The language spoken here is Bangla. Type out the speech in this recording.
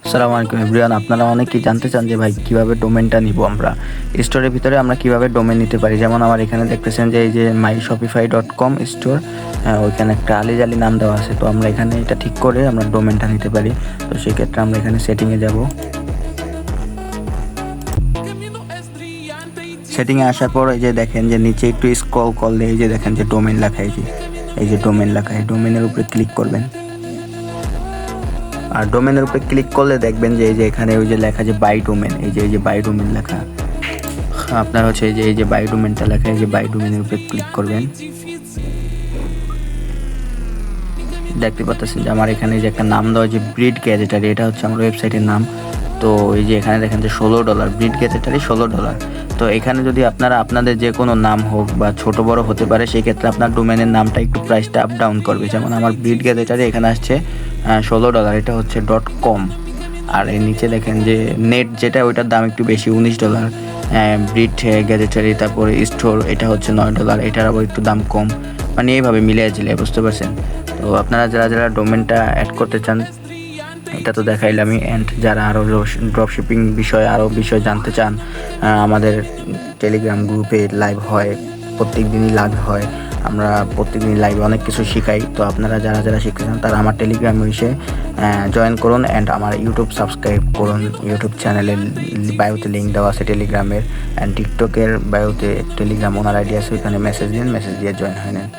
আসসালামু আলাইকুম এভরিওয়ান। আপনারা অনেকেই জানতে চান যে ভাই কীভাবে ডোমেনটা নিব আমরা স্টোরের ভিতরে আমরা কিভাবে ডোমেন নিতে পারি। যেমন আমার এখানে দেখতেছেন যে এই যে myshopify.com স্টোর, ওইখানে একটা আলিজালি নাম দেওয়া আছে। তো আমরা এখানে এটা ঠিক করে আমরা ডোমেনটা নিতে পারি। তো সেক্ষেত্রে আমরা এখানে সেটিংয়ে যাব। সেটিংয়ে আসার পর এই যে দেখেন যে নিচে একটু স্ক্রল করলে এই যে দেখেন যে ডোমেন লেখা, এই যে ডোমেন লেখা, এই ডোমেনের উপরে ক্লিক করবেন। আর ডোমেনের উপরে ক্লিক করলে দেখবেন যে এই যে এখানে ওই যে লেখা যে বাই ডোমেন, এই যে বাই ডোমেন লেখা। আপনার হচ্ছে এই যে বাই ডোমেনটা লেখা, এই যে বাই ডোমেনের উপরে ক্লিক করবেন। দেখতে পাচ্ছেন যে আমার এখানে যে একটা নাম দেওয়া যে ব্রিড গ্যাজেটারি, এটা হচ্ছে আমার ওয়েবসাইটের নাম। তো এই যে এখানে দেখেন যে $16 ব্রিড গ্যাজেটারি $16। তো এখানে যদি আপনারা আপনাদের যে কোনো নাম হোক বা ছোট বড় হতে পারে, সেই ক্ষেত্রে আপনার ডোমেনের নামটা একটু প্রাইসটা আপ ডাউন করবে। যেমন আমার ব্রিড গ্যাজেটারি এখানে আসছে $16, এটা হচ্ছে .com। আর এর নিচে দেখেন যে নেট যেটা, ওইটার দাম একটু বেশি $19। ব্রিড গ্যাজেটারি তারপরে স্টোর এটা হচ্ছে $9, এটার আবার একটু দাম কম। মানে এইভাবে মিলিয়ে ঝিলে, বুঝতে পারছেন। তো আপনারা যারা ডোমেনটা অ্যাড করতে চান, এটা তো দেখাইলামই। অ্যান্ড যারা আরও ড্রপশিপিং বিষয়ে আরও বিষয় জানতে চান, আমাদের টেলিগ্রাম গ্রুপে লাইভ হয়, প্রত্যেক দিনই লাইভ হয়। আমরা প্রত্যেকদিন লাইভে অনেক কিছু শেখাই। তো আপনারা যারা শিখতে চান তারা আমার টেলিগ্রামে এসে জয়েন করুন। অ্যান্ড আমার ইউটিউব সাবস্ক্রাইব করুন। ইউটিউব চ্যানেলের বায়োতে লিঙ্ক দেওয়া আছে টেলিগ্রামের, অ্যান্ড টিকটকের বায়োতে টেলিগ্রাম ওনার আইডি আছে, ওইখানে মেসেজ দিন, মেসেজ দিয়ে জয়েন হয়ে নেন।